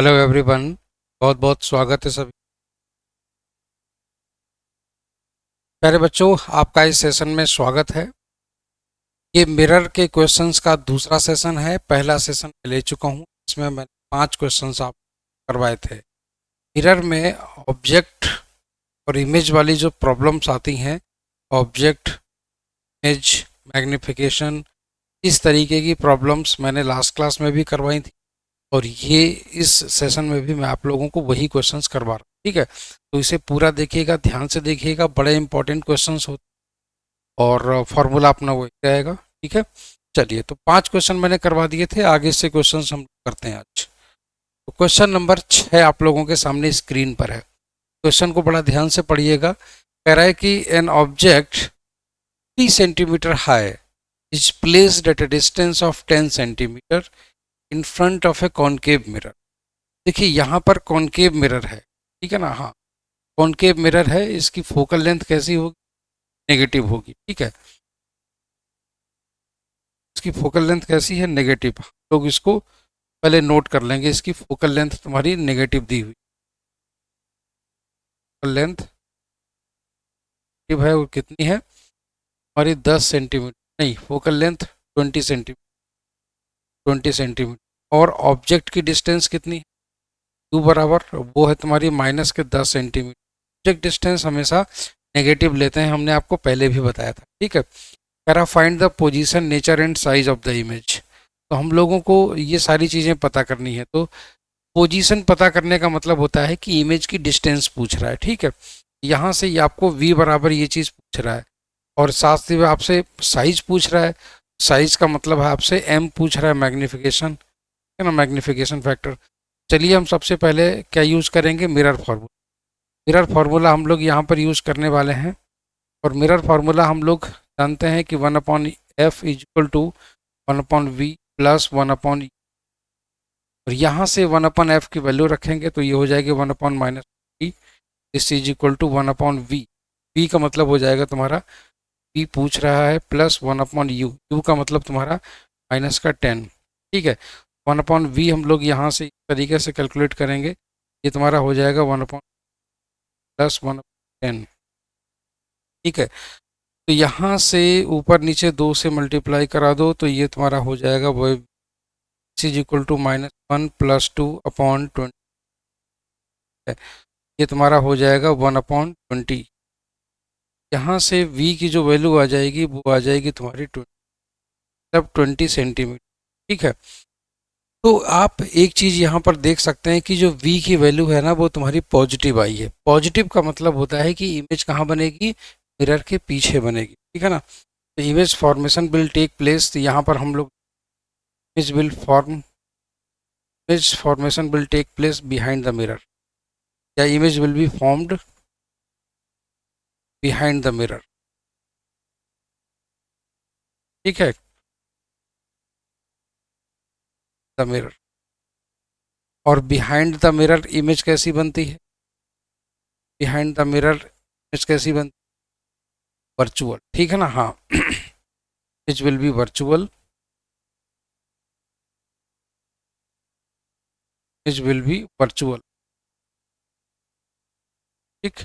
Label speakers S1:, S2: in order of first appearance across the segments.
S1: Hello everyone. बहुत बहुत स्वागत है सभी प्यारे बच्चों, आपका इस सेशन में स्वागत है। ये मिरर के क्वेश्चंस का दूसरा सेशन है। पहला सेशन मैं ले चुका हूँ, इसमें मैंने 5 क्वेश्चंस आप करवाए थे। मिरर में ऑब्जेक्ट और इमेज वाली जो प्रॉब्लम्स आती हैं, ऑब्जेक्ट, इमेज, मैग्निफिकेशन, इस तरीके की प्रॉब्लम्स मैंने लास्ट क्लास में भी करवाई थी और ये इस सेशन में भी मैं आप लोगों को वही क्वेश्चंस करवा रहा हूँ। ठीक है, तो इसे पूरा देखिएगा, ध्यान से देखिएगा, बड़े इंपॉर्टेंट क्वेश्चंस होते और फॉर्मूला अपना वही रहेगा। ठीक है, चलिए, तो 5 क्वेश्चन मैंने करवा दिए थे, आगे से क्वेश्चंस हम करते हैं आज। तो क्वेश्चन नंबर 6 आप लोगों के सामने स्क्रीन पर है। क्वेश्चन को बड़ा ध्यान से पढ़िएगा। कह रहा है कि an object 3 centimetre high is placed at a distance of 10 centimetre in front of A concave mirror. देखिए यहाँ पर कॉनकेव मिरर है, ठीक है ना। हाँ, कॉनकेव मिरर है, इसकी फोकल लेंथ कैसी होगी? नेगेटिव होगी। ठीक है, इसकी फोकल लेंथ कैसी है? नेगेटिव। लोग इसको पहले नोट कर लेंगे, इसकी फोकल लेंथ तुम्हारी नेगेटिव दी हुई। फोकल लेंथ है वो कितनी है हमारी? 10 सेंटीमीटर। नहीं, फोकल लेंथ 20 सेंटीमीटर। 20 सेंटीमीटर। और ऑब्जेक्ट की डिस्टेंस कितनी है? यू बराबर वो है तुम्हारी -10 सेंटीमीटर। ऑब्जेक्ट डिस्टेंस हमेशा नेगेटिव लेते हैं, हमने आपको पहले भी बताया था। ठीक है, कह रहा find the position, nature and size of the image. तो हम लोगों को ये सारी चीज़ें पता करनी है। तो पोजीशन पता करने का मतलब होता है कि इमेज की डिस्टेंस पूछ रहा है। ठीक है, यहाँ से ये आपको v बराबर ये चीज़ पूछ रहा है और साथ ही आपसे साइज पूछ रहा है। साइज का मतलब है आपसे m पूछ रहा है, मैग्निफिकेशन है ना, मैग्निफिकेशन फैक्टर। चलिए, हम सबसे पहले क्या यूज़ करेंगे? Mirror formula. मिरर फार्मूला हम लोग यहाँ पर यूज़ करने वाले हैं और मिरर फार्मूला हम लोग जानते हैं कि 1/f is equal to 1/v plus 1/, और यहाँ से 1/f की वैल्यू रखेंगे तो ये हो जाएगी 1/-v। This is equal to 1/v। v का मतलब हो जाएगा तुम्हारा, v पूछ रहा है, प्लस 1/u। u का मतलब तुम्हारा -10। ठीक है, 1/v हम लोग यहाँ से इस तरीके से कैलकुलेट करेंगे, ये तुम्हारा हो जाएगा 1/+1/10। ठीक है, तो यहाँ से ऊपर नीचे 2 से मल्टीप्लाई करा दो तो ये तुम्हारा हो जाएगा वो इज इक्वल टू -1 + 2/20। ये तुम्हारा हो जाएगा 1/20। यहाँ से v की जो वैल्यू आ जाएगी वो आ जाएगी तुम्हारी 20 सेंटीमीटर। ठीक है, तो आप एक चीज़ यहाँ पर देख सकते हैं कि जो v की वैल्यू है ना वो तुम्हारी पॉजिटिव आई है। पॉजिटिव का मतलब होता है कि इमेज कहाँ बनेगी? मिरर के पीछे बनेगी। ठीक है ना, तो image formation will take place. तो यहाँ पर हम लोग image will form image formation will take place behind the mirror, या image will be formed behind the mirror. ठीक है, द मिरर। और बिहाइंड द मिरर इमेज कैसी बनती है? बिहाइंड द मिरर इमेज कैसी बनती है? वर्चुअल। ठीक है ना। हाँ, image will B virtual. Image will B virtual. ठीक,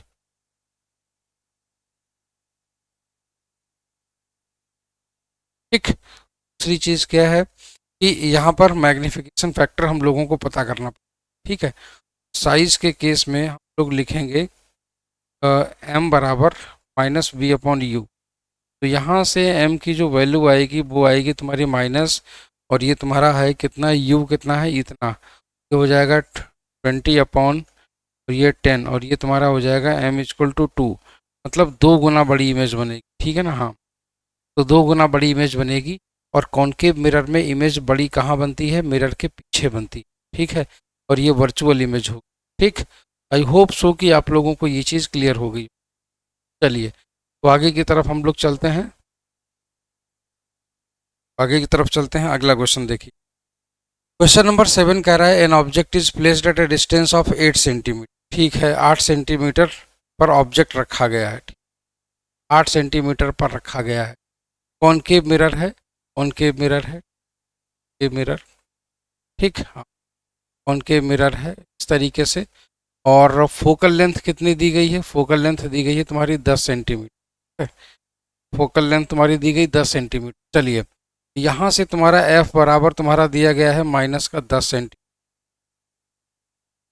S1: ठीक। दूसरी चीज़ क्या है कि यहाँ पर मैग्निफिकेशन फैक्टर हम लोगों को पता करना पड़ेगा। ठीक है, साइज के केस में हम लोग लिखेंगे m बराबर -v/u। तो यहाँ से m की जो वैल्यू आएगी वो आएगी तुम्हारी माइनस, और ये तुम्हारा है कितना? u कितना है? इतना। ये हो जाएगा 20/, और ये 10, और ये तुम्हारा हो जाएगा m इक्वल टू 2। मतलब 2 गुना बड़ी इमेज बनेगी। ठीक है ना। हाँ, तो 2 गुना बड़ी इमेज बनेगी। और कॉनकेव मिरर में इमेज बड़ी कहाँ बनती है? मिरर के पीछे बनती है। ठीक है, और ये वर्चुअल इमेज होगी। ठीक, आई होप सो कि आप लोगों को ये चीज़ क्लियर हो गई। चलिए, तो आगे की तरफ हम लोग चलते हैं। आगे की तरफ चलते हैं, अगला क्वेश्चन देखिए। क्वेश्चन नंबर 7 कह रहा है an object is placed at A distance of 8 centimetre. ठीक है, 8 सेंटीमीटर पर ऑब्जेक्ट रखा गया है। 8 सेंटीमीटर पर रखा गया है। कॉनकेव मिरर है, कॉनकेव मिरर है, ये मिरर। ठीक, हाँ। कॉनकेव मिरर है इस तरीके से। और फोकल लेंथ कितनी दी गई है? फोकल लेंथ दी गई है तुम्हारी 10 सेंटीमीटर। फोकल लेंथ तुम्हारी दी गई 10 सेंटीमीटर। चलिए, यहाँ से तुम्हारा एफ बराबर तुम्हारा दिया गया है -10 सेंटीमीटर।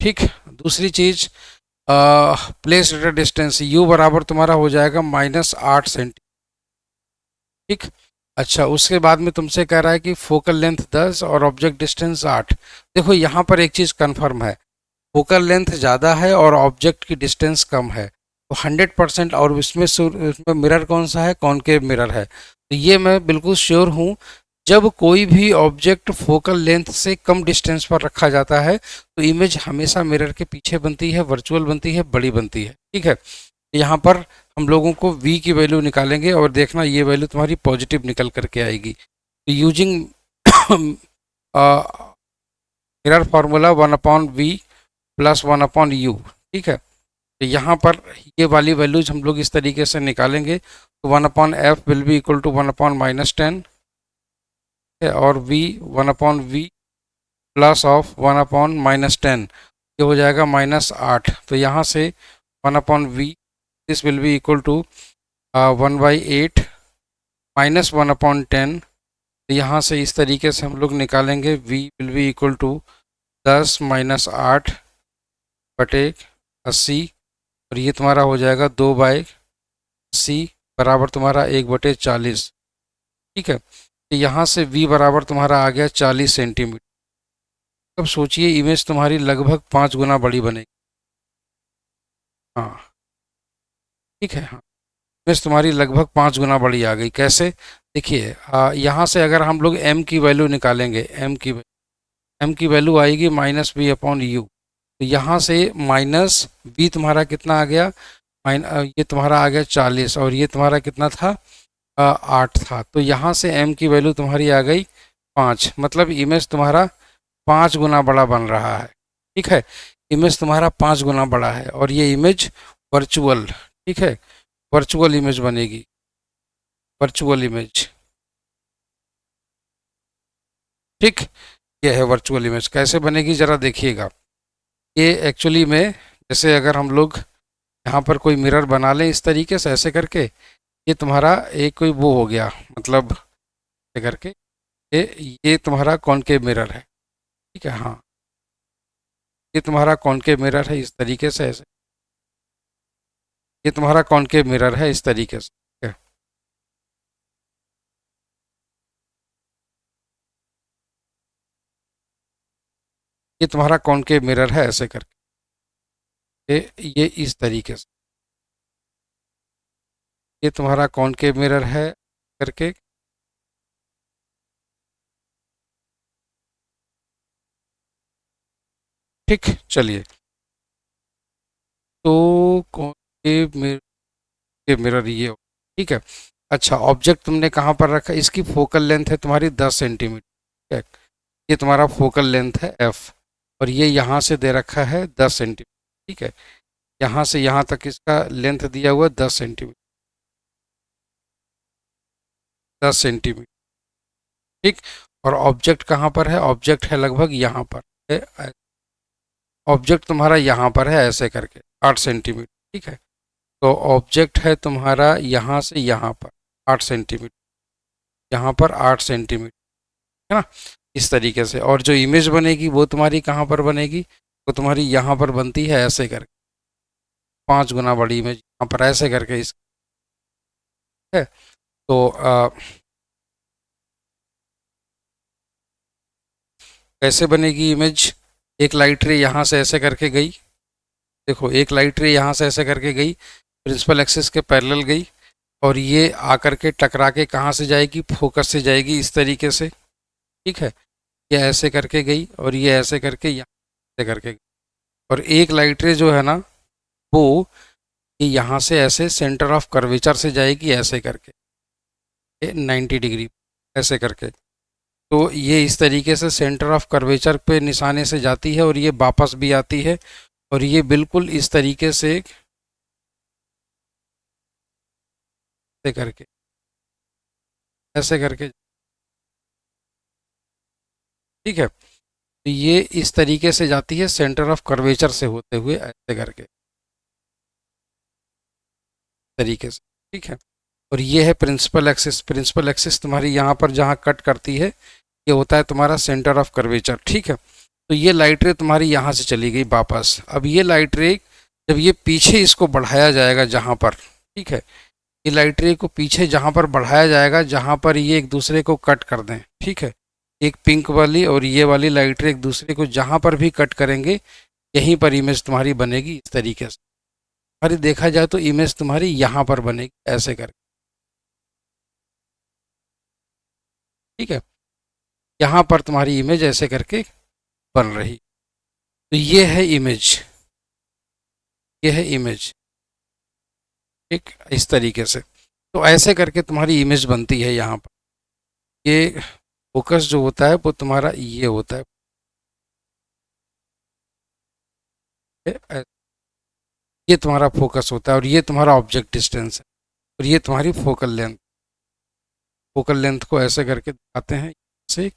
S1: ठीक। दूसरी चीज, प्लेस एट डिस्टेंस यू बराबर तुम्हारा हो जाएगा -8 सेंटीमीटर। ठीक। अच्छा, उसके बाद में तुमसे कह रहा है कि फोकल लेंथ 10 और ऑब्जेक्ट डिस्टेंस 8। देखो यहाँ पर एक चीज़ कंफर्म है, फोकल लेंथ ज़्यादा है और ऑब्जेक्ट की डिस्टेंस कम है, तो 100%। और इसमें मिरर कौन सा है? कॉनकेव मिरर है। तो ये मैं बिल्कुल श्योर हूँ, जब कोई भी ऑब्जेक्ट फोकल लेंथ से कम डिस्टेंस पर रखा जाता है तो इमेज हमेशा मिरर के पीछे बनती है, वर्चुअल बनती है, बड़ी बनती है। ठीक है। यहाँ पर हम लोगों को v की वैल्यू निकालेंगे और देखना ये वैल्यू तुम्हारी पॉजिटिव निकल करके आएगी। तो using mirror formula 1/v + 1/u। ठीक है। तो यहाँ पर ये वाली वैल्यूज हम लोग इस तरीके से निकालेंगे, तो 1/f will be equal to 1/-10 और v 1/v प्लस ऑफ 1/-10, ये हो जाएगा -8। तो यहाँ से 1/v this will be equal to 1/8 -1/10। तो यहाँ से इस तरीके से हम लोग निकालेंगे v will be equal to 10 - 8/80, और ये तुम्हारा हो जाएगा 2/80 बराबर तुम्हारा 1/40। ठीक है। तो यहाँ से v बराबर तुम्हारा आ गया 40 सेंटीमीटर। अब सोचिए, इमेज तुम्हारी लगभग 5 गुना बड़ी बनेगी। हाँ, ठीक है। हाँ, इमेज तुम्हारी लगभग 5 गुना बड़ी आ गई। कैसे? देखिए, यहाँ से अगर हम लोग m की वैल्यू निकालेंगे, m की वैल्यू आएगी -v/u। तो यहाँ से -v तुम्हारा कितना आ गया? ये तुम्हारा आ गया 40, और ये तुम्हारा कितना था? 8 था। तो यहाँ से m की वैल्यू तुम्हारी आ गई 5, मतलब इमेज तुम्हारा 5 गुना बड़ा बन रहा है। ठीक है। इमेज तुम्हारा 5 गुना बड़ा है, और ये इमेज वर्चुअल, ठीक है, वर्चुअल इमेज बनेगी, वर्चुअल इमेज। ठीक। ये है वर्चुअल इमेज। कैसे बनेगी जरा देखिएगा। ये एक्चुअली में, जैसे अगर हम लोग यहाँ पर कोई मिरर बना लें इस तरीके से ऐसे करके, ये तुम्हारा एक कोई वो हो गया, मतलब ऐसे करके ये तुम्हारा कॉनकेव मिरर है। ठीक है। हाँ, ये तुम्हारा कॉनकेव मिरर है इस तरीके से, ऐसे ये तुम्हारा कॉनकेव मिरर है इस तरीके से। ठीक है। ये तुम्हारा कॉनकेव मिरर है ऐसे करके, ये इस तरीके से, ये तुम्हारा कॉनकेव मिरर है करके। ठीक। चलिए, तो कॉनकेव मिरर ये हो। ठीक है। अच्छा, ऑब्जेक्ट तुमने कहाँ पर रखा? इसकी फोकल लेंथ है तुम्हारी 10 सेंटीमीटर। ठीक है। ये तुम्हारा फोकल लेंथ है एफ, और ये यहाँ से दे रखा है 10 सेंटीमीटर। ठीक है। यहाँ से यहाँ तक इसका लेंथ दिया हुआ 10 सेंटीमीटर, 10 सेंटीमीटर। ठीक। और ऑब्जेक्ट कहाँ पर है? ऑब्जेक्ट है लगभग यहाँ पर। ऑब्जेक्ट तुम्हारा यहाँ पर है ऐसे करके 8 सेंटीमीटर। ठीक है। तो ऑब्जेक्ट है तुम्हारा यहाँ से यहाँ पर 8 सेंटीमीटर, यहाँ पर 8 सेंटीमीटर, है ना, इस तरीके से। और जो इमेज बनेगी वो तुम्हारी कहाँ पर बनेगी? वो तुम्हारी यहाँ पर बनती है ऐसे करके, 5 गुना बड़ी इमेज यहाँ पर ऐसे करके इस है। तो कैसे बनेगी इमेज? एक लाइट रे यहाँ से ऐसे करके गई, देखो एक लाइट रे यहाँ से ऐसे करके गई, प्रिंसिपल एक्सिस के पैरेलल गई, और ये आकर के टकरा के कहाँ से जाएगी? फोकस से जाएगी इस तरीके से। ठीक है। ये ऐसे करके गई, और ये ऐसे करके यहाँ से करके गई, और एक लाइट रे जो है ना, वो ये यहाँ से ऐसे सेंटर ऑफ कर्वेचर से जाएगी ऐसे करके 90 डिग्री ऐसे करके। तो ये इस तरीके से सेंटर ऑफ कर्वेचर पे निशाने से जाती है, और ये वापस भी आती है, और ये बिल्कुल इस तरीके से ऐसे करके, ऐसे करके। ठीक है। तो ये इस तरीके से जाती है सेंटर ऑफ कर्वेचर से होते हुए ऐसे करके तरीके से, ठीक है। और ये है प्रिंसिपल एक्सिस। प्रिंसिपल एक्सिस तुम्हारी यहाँ पर जहाँ कट करती है ये होता है तुम्हारा सेंटर ऑफ कर्वेचर, ठीक है। तो ये लाइट रे तुम्हारी यहाँ से चली गई वापस। अब ये लाइट रे जब ये पीछे इसको बढ़ाया जाएगा जहाँ पर, ठीक है, ये लाइट रे को पीछे जहाँ पर बढ़ाया जाएगा जहाँ पर ये एक दूसरे को कट कर दें, ठीक है, एक पिंक वाली और ये वाली लाइट रे एक दूसरे को जहाँ पर भी कट करेंगे यहीं पर इमेज तुम्हारी बनेगी इस तरीके से। अरे देखा जाए तो इमेज तुम्हारी यहाँ पर बनेगी ऐसे करके, ठीक है, यहाँ पर तुम्हारी इमेज ऐसे करके बन रही। तो ये है इमेज, ये है इमेज, ठीक, इस तरीके से। तो ऐसे करके तुम्हारी इमेज बनती है यहाँ पर। ये फोकस जो होता है वो तुम्हारा ये होता है, ये तुम्हारा फोकस होता है और ये तुम्हारा ऑब्जेक्ट डिस्टेंस है और ये तुम्हारी फोकल लेंथ। फोकल लेंथ को ऐसे करके दिखाते हैं, ऐसे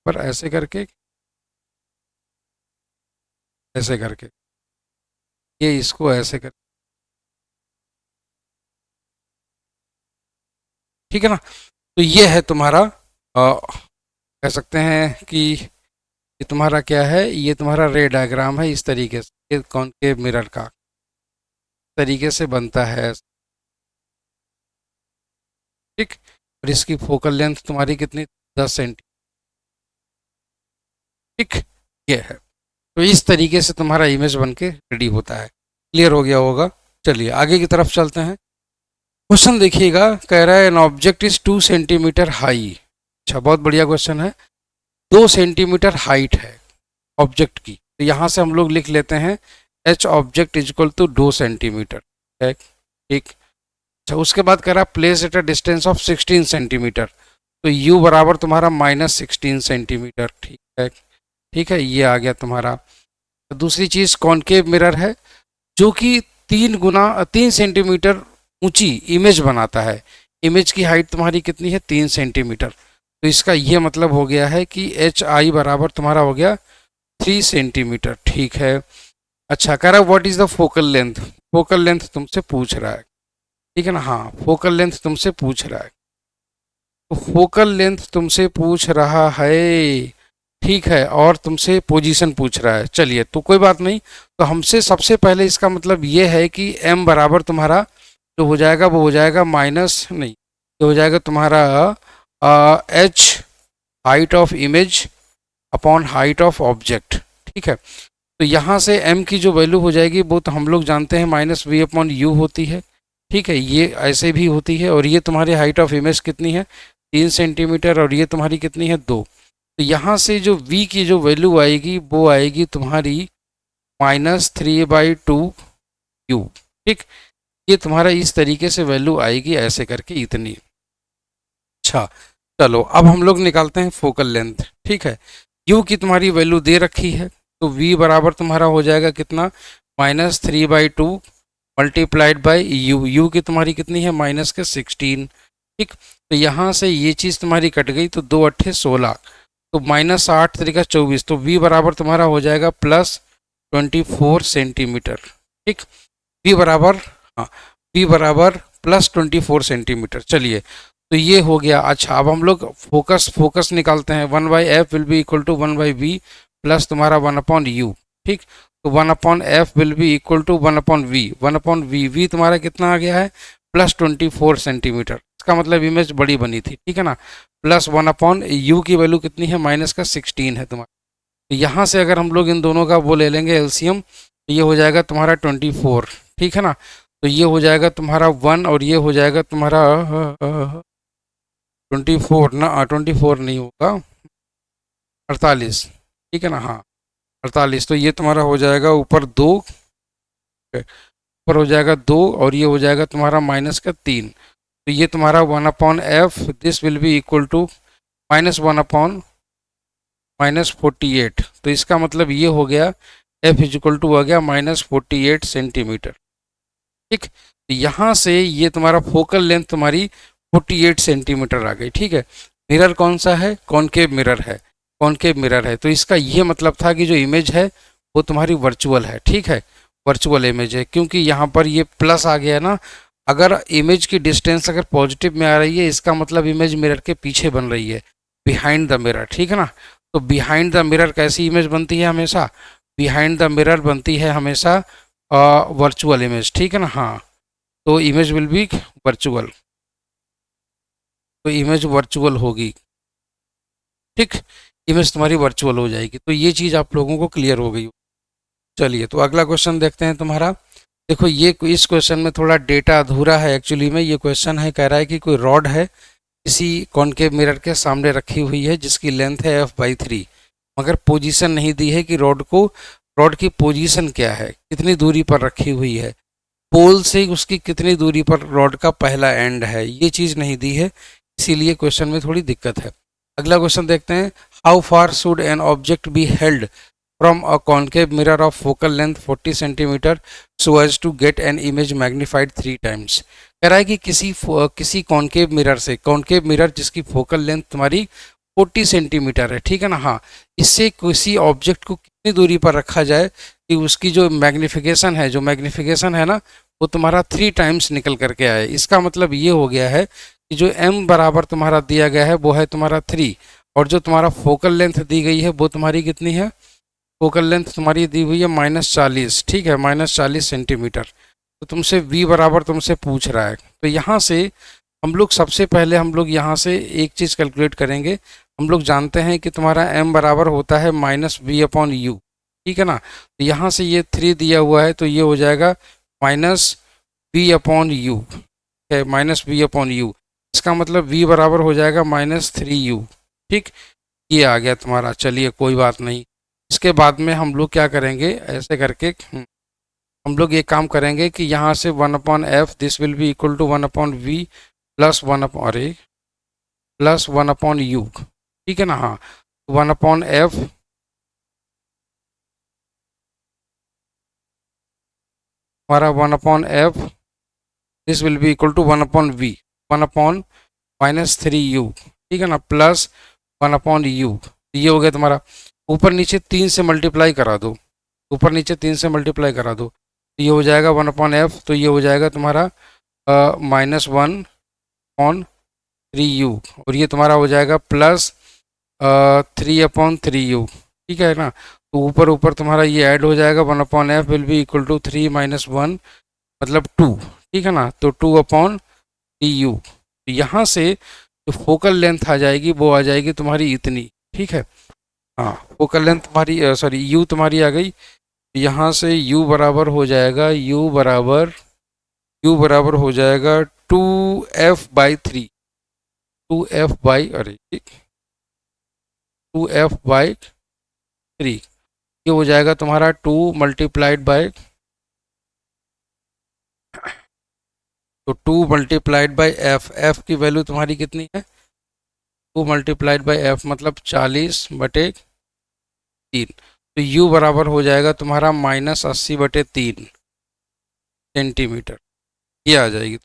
S1: पर ऐसे करके, ऐसे करके, ये इसको ऐसे कर, ठीक है ना। तो ये है तुम्हारा कह सकते हैं कि ये तुम्हारा क्या है, ये तुम्हारा रे डायग्राम है इस तरीके से, ये कॉनकेव मिरर का तरीके से बनता है, ठीक। और इसकी फोकल लेंथ तुम्हारी कितनी, 10 सेंटी, ठीक, ये है। तो इस तरीके से तुम्हारा इमेज बन के रेडी होता है। क्लियर हो गया होगा। चलिए आगे की तरफ चलते हैं। क्वेश्चन देखिएगा, कह रहा है an object is 2 centimetre high. अच्छा, बहुत बढ़िया क्वेश्चन है। 2 सेंटीमीटर हाइट है ऑब्जेक्ट की, तो यहाँ से हम लोग लिख लेते हैं H object is equal to 2 centimetre, ठीक। अच्छा, उसके बाद कह रहा है place at a distance of 16 centimetre, तो u बराबर तुम्हारा -16 सेंटीमीटर, ठीक है, ठीक है, ये आ गया तुम्हारा। तो दूसरी चीज़ कॉनकेव मिरर है जो कि 3 सेंटीमीटर ऊंची इमेज बनाता है। इमेज की हाइट तुम्हारी कितनी है, 3 सेंटीमीटर। तो इसका ये मतलब हो गया है कि एच आई बराबर तुम्हारा हो गया 3 सेंटीमीटर, ठीक है। अच्छा, कह रहा है what is the focal length. Focal length तुमसे पूछ रहा है, ठीक है ना। हाँ, फोकल लेंथ तुमसे पूछ रहा है, तो फोकल लेंथ तुमसे पूछ रहा है, ठीक है, और तुमसे पोजीशन पूछ रहा है। चलिए, तो कोई बात नहीं। तो हमसे सबसे पहले इसका मतलब ये है कि m बराबर तुम्हारा जो हो जाएगा वो हो जाएगा माइनस नहीं, तो हो जाएगा तुम्हारा h height of image upon height of object, ठीक है। तो यहाँ से m की जो वैल्यू हो जाएगी वो तो हम लोग जानते हैं -v/u होती है, ठीक है, ये ऐसे भी होती है। और ये तुम्हारी हाइट ऑफ इमेज कितनी है, 3 सेंटीमीटर, और ये तुम्हारी कितनी है, 2। तो यहाँ से जो v की जो वैल्यू आएगी वो आएगी तुम्हारी -3/2u, ठीक। ये तुम्हारा इस तरीके से वैल्यू आएगी ऐसे करके इतनी। अच्छा, चलो अब हम लोग निकालते हैं फोकल लेंथ, ठीक है। u की तुम्हारी वैल्यू दे रखी है, तो v बराबर तुम्हारा हो जाएगा कितना, -3/2 मल्टीप्लाइड बाई u। u की तुम्हारी कितनी है, -16, ठीक। तो यहाँ से ये चीज़ तुम्हारी कट गई, तो 2 अट्ठे 16, तो -8 तरीका 24, तो v बराबर तुम्हारा हो जाएगा +24 सेंटीमीटर, ठीक। v बराबर, हाँ, v बराबर +24 सेंटीमीटर। चलिए, तो ये हो गया। अच्छा, अब हम लोग फोकस निकालते हैं। 1/f will be equal to 1/v plus तुम्हारा 1/u, ठीक। तो 1/f will be equal to 1/v, 1/v, v तुम्हारा कितना आ गया है, +24 सेंटीमीटर। इसका मतलब इमेज बड़ी बनी थी, ठीक है ना। प्लस 1/u की वैल्यू कितनी है, -16 है तुम्हारा। तो यहाँ से अगर हम लोग इन दोनों का वो ले लेंगे एलसीएम, तो ये हो जाएगा तुम्हारा 24, ठीक है ना। तो ये हो जाएगा तुम्हारा 1 और ये हो जाएगा तुम्हारा 24 ना, 24 नहीं होगा, 48, ठीक है ना। हाँ, 48। तो ये तुम्हारा हो जाएगा ऊपर 2, ऊपर हो जाएगा 2 और ये हो जाएगा तुम्हारा -3। तो ये तुम्हारा 1/f, this will be equal to -1/-48। तो इसका मतलब ये हो गया f इक्वल टू हो गया -48 सेंटीमीटर, ठीक। तो यहाँ से ये तुम्हारा फोकल लेंथ तुम्हारी 48 सेंटीमीटर आ गई, ठीक है। मिरर कौन सा है, कॉनकेव मिरर है। कॉनकेव मिरर है। तो इसका ये मतलब था कि जो इमेज है वो तुम्हारी वर्चुअल है, ठीक है, वर्चुअल इमेज है, क्योंकि यहाँ पर ये प्लस आ गया ना। अगर इमेज की डिस्टेंस अगर पॉजिटिव में आ रही है, इसका मतलब इमेज मिरर के पीछे बन रही है, बिहाइंड द मिरर, ठीक है ना। तो बिहाइंड द मिरर कैसी इमेज बनती है हमेशा? बिहाइंड द मिरर बनती है हमेशा वर्चुअल इमेज, ठीक है ना। हाँ, तो इमेज विल बी वर्चुअल, तो इमेज वर्चुअल होगी, ठीक, इमेज तुम्हारी वर्चुअल हो जाएगी। तो ये चीज़ आप लोगों को क्लियर हो गई। चलिए, तो अगला क्वेश्चन देखते हैं तुम्हारा। देखो, ये इस क्वेश्चन में थोड़ा डेटा अधूरा है एक्चुअली में। ये क्वेश्चन है, कह रहा है कि कोई रॉड है किसी कॉनकेव मिरर के सामने रखी हुई है जिसकी लेंथ है f/3, मगर पोजीशन नहीं दी है कि रॉड की पोजीशन क्या है, कितनी दूरी पर रखी हुई है, पोल से उसकी कितनी दूरी पर रॉड का पहला एंड है, ये चीज़ नहीं दी है, इसीलिए क्वेश्चन में थोड़ी दिक्कत है। अगला क्वेश्चन देखते हैं। How far should an object be held from a concave mirror of focal length 40 centimetre so as to get an image magnified 3 times. कह रहा है कि किसी कॉनकेव मिरर से, कॉनकेव मिरर जिसकी फोकल लेंथ तुम्हारी 40 सेंटीमीटर है, ठीक है ना। हाँ, इससे किसी ऑब्जेक्ट को कितनी दूरी पर रखा जाए कि उसकी जो मैग्निफिकेशन है ना, वो तुम्हारा 3 टाइम्स निकल करके आए। इसका मतलब ये हो गया है कि जो m बराबर तुम्हारा दिया गया है वो है तुम्हारा 3, और जो तुम्हारा फोकल लेंथ दी गई है वो तुम्हारी कितनी है? फोकल लेंथ तुम्हारी दी हुई है -40, ठीक है, -40 सेंटीमीटर। तो तुमसे v बराबर तुमसे पूछ रहा है। तो यहाँ से हम लोग सबसे पहले यहाँ से एक चीज़ कैलकुलेट करेंगे। हम लोग जानते हैं कि तुम्हारा m बराबर होता है -v/u, ठीक है ना। तो यहाँ से ये 3 दिया हुआ है, तो ये हो जाएगा -v/u, है -v/u। इसका मतलब v बराबर हो जाएगा -3u, ठीक, ये आ गया तुम्हारा। चलिए, कोई बात नहीं। इसके बाद में हम लोग क्या करेंगे, ऐसे करके हम लोग ये काम करेंगे कि यहाँ से 1/f this will be equal to 1/v plus 1/u, ठीक है ना। हाँ, 1/f हमारा 1/f this will be equal to 1/v, 1/-3u, ठीक है ना, प्लस 1/u। ये हो गया तुम्हारा। ऊपर नीचे 3 से मल्टीप्लाई करा दो, ऊपर नीचे 3 से मल्टीप्लाई करा दो, तो ये हो जाएगा 1/f, तो ये हो जाएगा तुम्हारा -1/3u, और ये तुम्हारा हो जाएगा प्लस 3/3u, ठीक है ना। तो ऊपर ऊपर तुम्हारा ये ऐड हो जाएगा, 1/f will be equal to 3 - 1 मतलब 2, ठीक है ना। तो 2/3u। तो यहाँ से जो फोकल लेंथ आ जाएगी वो आ जाएगी तुम्हारी इतनी, ठीक है। हाँ, फोकल लेंथ तुम्हारी सॉरी u तुम्हारी आ गई। यहाँ से u बराबर हो जाएगा, u बराबर हो जाएगा 2f/3, 2f/3। ये हो जाएगा तुम्हारा 2 मल्टीप्लाइड बाय, तो 2 मल्टीप्लाइड बाय f की वैल्यू तुम्हारी कितनी है? 2 मल्टीप्लाइड बाय f मतलब 40/3। तो u बराबर हो जाएगा तुम्हारा -80/3 सेंटीमीटर, ये आ जाएगी।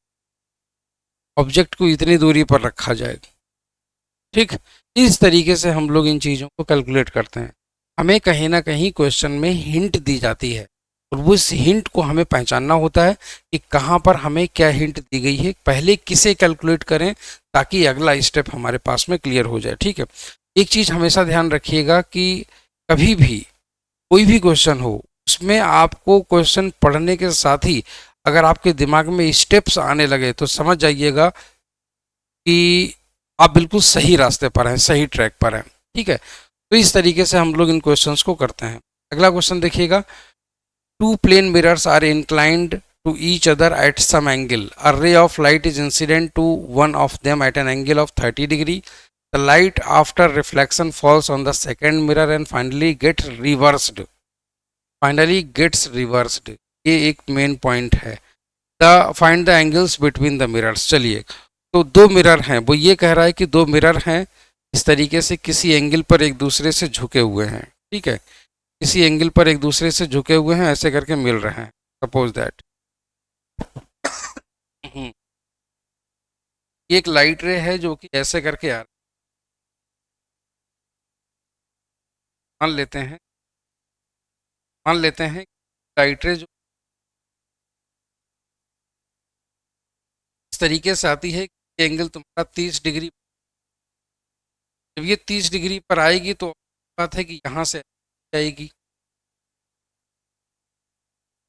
S1: ऑब्जेक्ट को इतनी दूरी पर रखा जाएगा, ठीक। इस तरीके से हम लोग इन चीज़ों को कैलकुलेट करते हैं। हमें कहीं ना कहीं क्वेश्चन में हिंट दी जाती है, और वो इस हिंट को हमें पहचानना होता है कि कहाँ पर हमें क्या हिंट दी गई है, पहले किसे कैलकुलेट करें, ताकि अगला स्टेप हमारे पास में क्लियर हो जाए, ठीक है। एक चीज़ हमेशा ध्यान रखिएगा कि कभी भी कोई भी क्वेश्चन हो, उसमें आपको क्वेश्चन पढ़ने के साथ ही अगर आपके दिमाग में स्टेप्स आने लगे तो समझ जाइएगा कि आप बिल्कुल सही रास्ते पर हैं, सही ट्रैक पर हैं, ठीक है। तो इस तरीके से हम लोग इन क्वेश्चंस को करते हैं। अगला क्वेश्चन देखिएगा। Two plane mirrors are inclined to each other at some angle, a ray of light is incident to one of them at an angle of 30 degree, the light after reflection falls on the second mirror and finally gets reversed. ये एक main point है। The find the angles between the mirrors. चलिए, तो दो mirror हैं, वो ये कह रहा है कि दो मिरर हैं, इस तरीके से किसी एंगल पर एक दूसरे से झुके हुए हैं, ठीक है, किसी एंगल पर एक दूसरे से झुके हुए हैं, ऐसे करके मिल रहे हैं, सपोज दैट। ये एक लाइट रे है जो कि ऐसे करके आ रहा है, मान लेते हैं लाइट रे जो इस तरीके से आती है कि एंगल तुम्हारा 30 डिग्री, जब ये 30 डिग्री पर आएगी तो बात है कि यहाँ से जाएगी,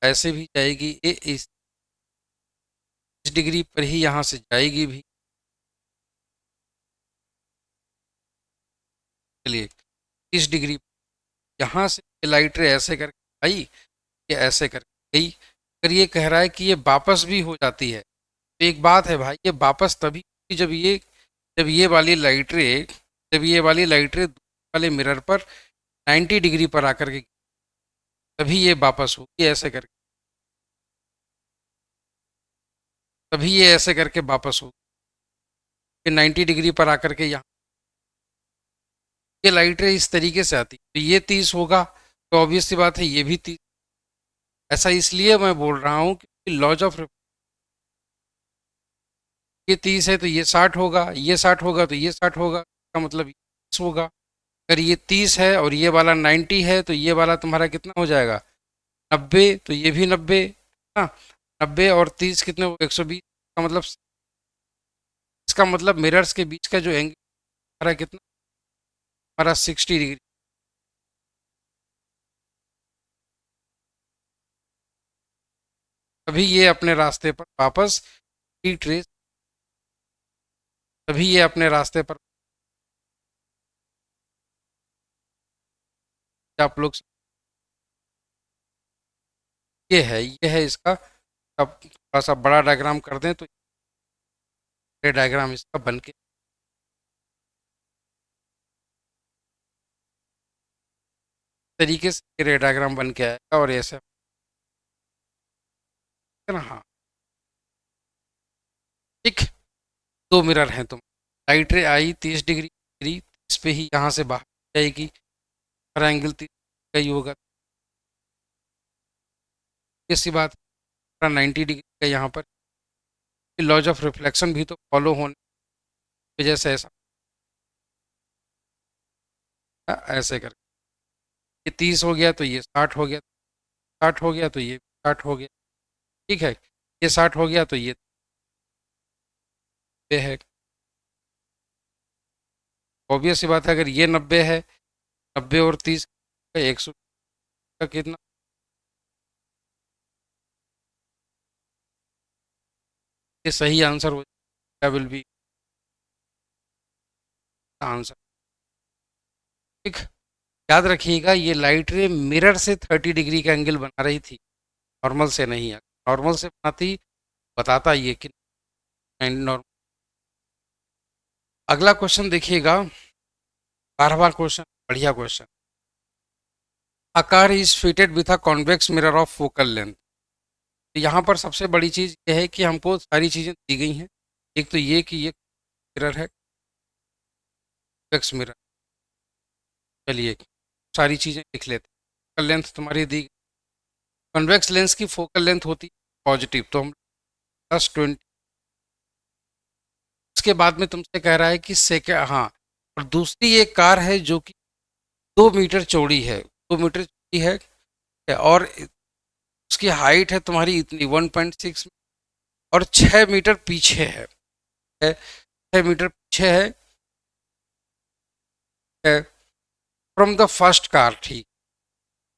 S1: ऐसे भी जाएगी, ये इस डिग्री पर ही यहाँ से जाएगी भी। चलिए 30 डिग्री यहाँ से लाइट रे ऐसे करके आई, ये ऐसे करके गई। अगर ये कह रहा है कि ये वापस भी हो जाती है तो एक बात है भाई, ये वापस तभी होगी जब ये वाली लाइट रे वाले मिरर पर 90 डिग्री पर आकर के तभी ये वापस होगी, ऐसे करके तभी ये ऐसे करके वापस होगी। फिर 90 डिग्री पर आकर के यहाँ ये लाइट रे इस तरीके से आती तो ये 30 होगा, तो ऑब्वियस सी बात है ये भी 30। ऐसा इसलिए मैं बोल रहा हूँ कि लॉज ऑफ ये 30 है तो ये 60 होगा, ये 60 होगा तो ये 60 होगा, इसका मतलब 30 होगा। अगर ये 30 है और ये वाला 90 है तो ये वाला तुम्हारा कितना हो जाएगा 90, तो ये भी 90 ना, 90 और 30 कितने हो 120 का मतलब, इसका मतलब मिरर्स के बीच का जो एंगल हमारा कितना, हमारा 60 डिग्री। तभी ये अपने रास्ते पर वापस रिट्रेस, तभी ये अपने रास्ते पर आप लोग, ये है इसका। अब थोड़ा सा बड़ा डायग्राम कर दें तो ये डायग्राम इसका बन के तरीके से रे डायग्राम बन के आएगा और ऐसे है ना। हाँ ठीक, दो मिरर हैं तुम, लाइट रे आई 30 डिग्री, इस पे ही यहाँ से बाहर जाएगी, हर एंगल 30 का ही होगा, इसी बात 90 डिग्री का यहाँ पर लॉज ऑफ रिफ्लेक्शन भी तो फॉलो होने की वजह से ऐसा ऐसे करके ये 30 हो गया तो ये 60 हो गया, 60 हो गया तो ये 60 हो गया, ठीक है, ये 60 हो गया तो ये है। ऑब्वियस सी बात है अगर ये 90 है, 90 और 30 का 100 का कितना, ये सही आंसर हो जाएगा, विल बी आंसर। ठीक, याद रखिएगा ये लाइट रे मिरर से 30 डिग्री का एंगल बना रही थी, नॉर्मल से नहीं है, नॉर्मल से बनाती बताता ये कि नॉर्मल। अगला क्वेश्चन देखिएगा, 12वां क्वेश्चन, बढ़िया question. A car is fitted with a convex mirror of focal length। तो यहाँ पर सबसे बड़ी चीज़ ये है कि हमको सारी चीज़ें दी गई हैं। एक तो ये कि ये मिरर है, कॉन्वेक्स मिरर। चलिए सारी चीज़ें लिख लेते हैं। फोकल लेंथ तुम्हारी दी, कॉन्वेक्स लेंस की फोकल लेंथ होती है पॉजिटिव, तो हम +20। उसके बाद में तुमसे कह रहा है कि सेकेंड, हाँ, और दूसरी एक कार है जो कि 2 मीटर चौड़ी है, 2 मीटर चौड़ी है और उसकी हाइट है तुम्हारी इतनी 1.6 और 6 मीटर पीछे है, 6 मीटर पीछे है फ्रॉम द फर्स्ट कार। ठीक,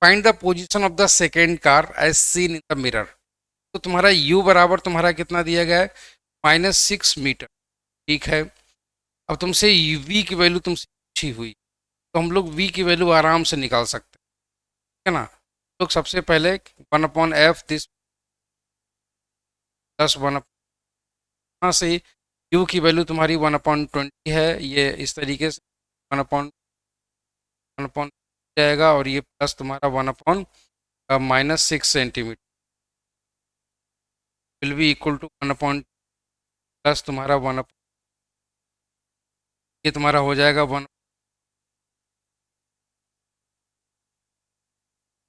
S1: find the position of the second car as seen in the mirror. तो तुम्हारा u बराबर तुम्हारा कितना दिया गया है -6 मीटर। ठीक है, अब तुमसे v की वैल्यू तुमसे पूछी हुई, तो हम लोग v की वैल्यू आराम से निकाल सकते हैं, है ना। तो सबसे पहले 1/f दिस +1, यहाँ से u की वैल्यू तुम्हारी 1/20 है, ये इस तरीके से 1/1 जाएगा और ये प्लस तुम्हारा 1/-6 centimetre will be equal to 1 plus तुम्हारा 1, ये तुम्हारा हो जाएगा 1,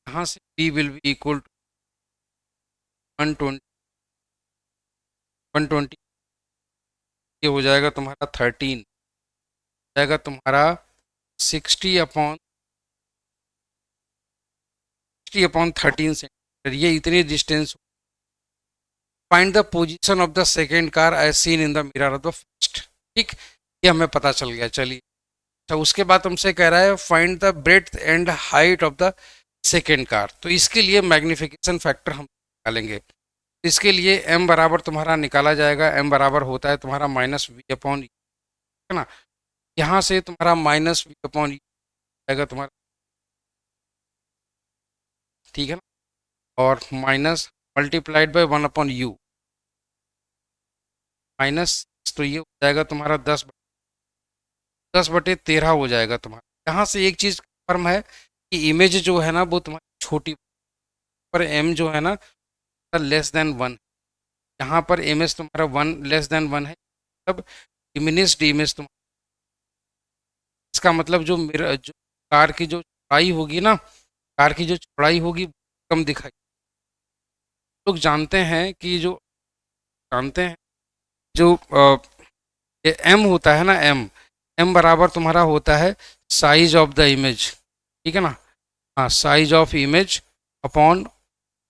S1: यहाँ से b will be equal to 120, 120, ये हो जाएगा तुम्हारा 13, जाएगा तुम्हारा 60/, 60/13 सेंटीमीटर, ये इतनी distance. Find the position of the second car as seen in the mirror of the first. ठीक, ये हमें पता चल गया। चलिए, अच्छा उसके बाद हमसे कह रहा है find the breadth and height of the second car. तो इसके लिए मैग्निफिकेशन फैक्टर हम निकालेंगे। इसके लिए m बराबर तुम्हारा निकाला जाएगा, m बराबर होता है तुम्हारा -v/e, है ना। यहाँ से तुम्हारा -v/e आएगा तुम्हारा, ठीक है ना, और minus multiplied by 1/u minus, तो ये हो जाएगा तुम्हारा 10/13 हो जाएगा तुम्हारा। यहाँ से एक चीज़ कन्फर्म है कि इमेज जो है ना वो तुम्हारी छोटी, पर m जो है ना <<1 यहाँ पर इमेज तुम्हारा 1 <<1 है, मतलब डिमिनिश्ड इमेज तुम्हारा। इसका मतलब जो मेरा जो कार की जो चौड़ाई होगी ना, कार की जो चौड़ाई होगी कम दिखाई। लोग जानते हैं कि जो जानते हैं जो ये m होता है ना, m बराबर तुम्हारा होता है साइज ऑफ द इमेज, ठीक है ना। हाँ, size of image upon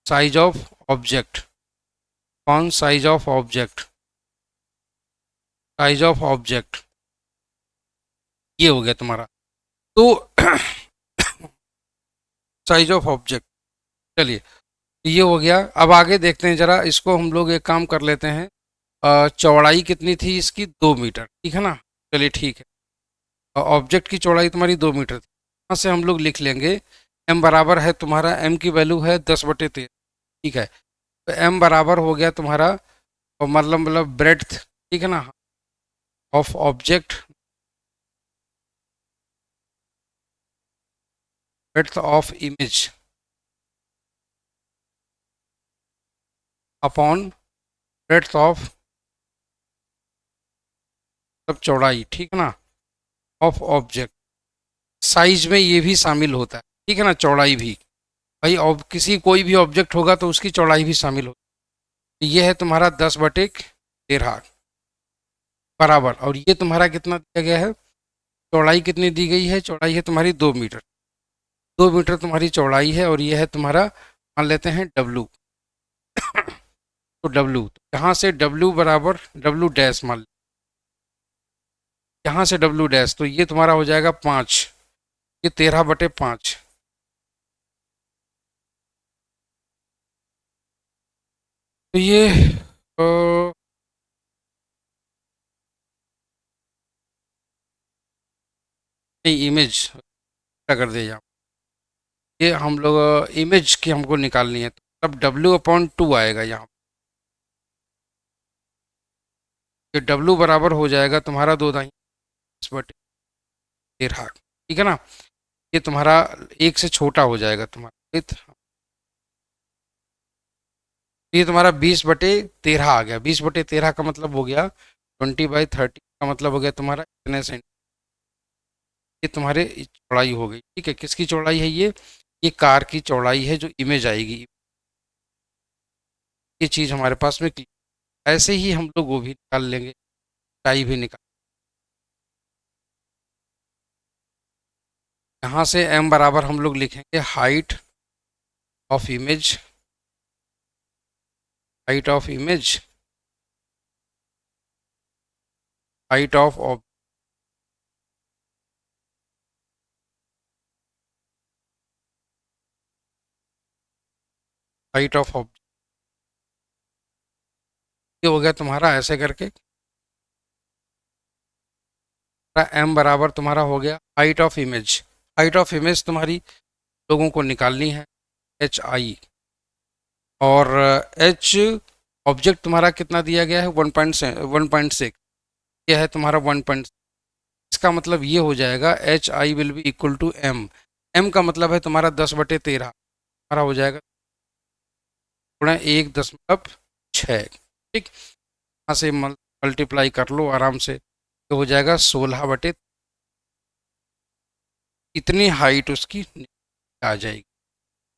S1: size of object, upon size of object, size of object, ये हो गया तुम्हारा। तो साइज ऑफ ऑब्जेक्ट, चलिए ये हो गया। अब आगे देखते हैं जरा इसको, हम लोग एक काम कर लेते हैं। चौड़ाई कितनी थी इसकी? 2 मीटर, ठीक है ना। चलिए ठीक है, ऑब्जेक्ट की चौड़ाई तुम्हारी 2 मीटर थी। यहाँ से हम लोग लिख लेंगे m बराबर है तुम्हारा, m की वैल्यू है 10/13, ठीक है। तो m बराबर हो गया तुम्हारा, मतलब ब्रेड्थ, ठीक है ना, of object, breadth of image upon breadth of, मतलब चौड़ाई, ठीक है ना, ऑफ ऑब्जेक्ट। साइज में ये भी शामिल होता है, ठीक है ना, चौड़ाई भी। भाई किसी कोई भी ऑब्जेक्ट होगा तो उसकी चौड़ाई भी शामिल होगी। तो ये है तुम्हारा 10/13 बराबर, और ये तुम्हारा कितना दिया गया है? चौड़ाई कितनी दी गई है? चौड़ाई है तुम्हारी 2 मीटर, 2 मीटर तुम्हारी चौड़ाई है, और ये है तुम्हारा, मान लेते हैं W। तो W, तो यहाँ से W बराबर W डैश मान, यहाँ से W डैश, तो ये तुम्हारा हो जाएगा 5, ये 13/5। तो ये इमेज कर दिया जाए, ये हम लोग इमेज की हमको निकालनी है, तो तब W/2 आएगा यहाँ। ये W बराबर हो जाएगा तुम्हारा 2/13, ठीक है ना। ये तुम्हारा 1 से छोटा हो जाएगा तुम्हारा, ये तुम्हारा 20/13 आ गया। 20/13 का मतलब हो गया 20/30 का मतलब हो गया तुम्हारा इतने सेंट। ये तुम्हारे चौड़ाई हो गई, ठीक है। किसकी चौड़ाई है ये कार की चौड़ाई है जो इमेज आएगी। ये चीज़ हमारे पास में ऐसे ही हम लोग वो भी निकाल लेंगे, टाई भी निकाल। यहाँ से m बराबर हम लोग लिखेंगे height of image, height of image, height of height of object. ये हो गया तुम्हारा ऐसे करके। m बराबर तुम्हारा हो गया height of image, height of image तुम्हारी लोगों को निकालनी है HI, और H ऑब्जेक्ट तुम्हारा कितना दिया गया है? 1.6, यह है तुम्हारा 1. इसका मतलब ये हो जाएगा HI will be equal to m का मतलब है तुम्हारा 10/13, हमारा हो जाएगा गुणा 1.6, ठीक। यहाँ से मल्टीप्लाई कर लो आराम से, तो हो जाएगा 16/, इतनी हाइट उसकी आ जाएगी।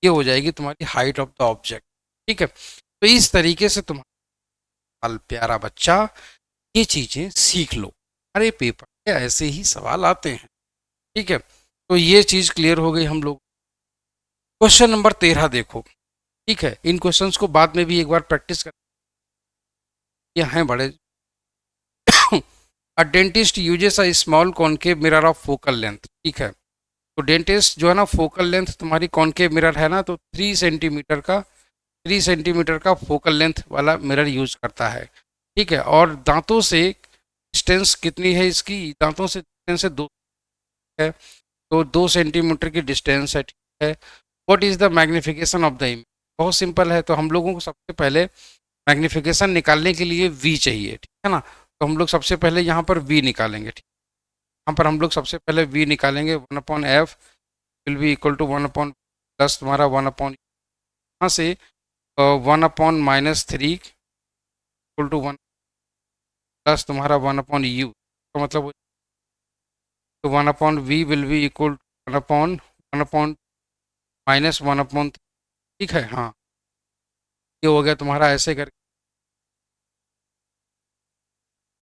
S1: ये हो जाएगी तुम्हारी हाइट ऑफ द ऑब्जेक्ट, ठीक है। तो इस तरीके से तुम्हारा प्यारा बच्चा ये चीज़ें सीख लो, अरे पेपर में ऐसे ही सवाल आते हैं, ठीक है। तो ये चीज़ क्लियर हो गई हम लोग। क्वेश्चन नंबर 13 देखो, ठीक है। इन क्वेश्चंस को बाद में भी एक बार प्रैक्टिस कर, ये हैं बड़े। A dentist uses a small concave mirror of focal length, ठीक है। तो डेंटिस्ट जो है ना, फोकल लेंथ तुम्हारी कॉनकेव मिरर है ना, तो 3 सेंटीमीटर का फोकल लेंथ वाला मिरर यूज करता है, ठीक है। और दांतों से डिस्टेंस कितनी है इसकी, दांतों से डिस्टेंस है 2 है, तो 2 सेंटीमीटर की डिस्टेंस है, ठीक है। What is the magnification of the image, बहुत सिंपल है। तो हम लोगों को सबसे पहले मैग्निफिकेशन निकालने के लिए वी चाहिए, ठीक है ना। तो हम लोग सबसे पहले यहाँ पर वी निकालेंगे, ठीक। यहाँ पर हम लोग सबसे पहले वी निकालेंगे, 1/f will be equal to 1 plus तुम्हारा 1 यहाँ से 1/-3 इक्वल टू 1 प्लस तुम्हारा 1/u, तो मतलब तो 1/v will be equal to 1/1/-1/3, ठीक है। हाँ, ये हो गया तुम्हारा ऐसे करके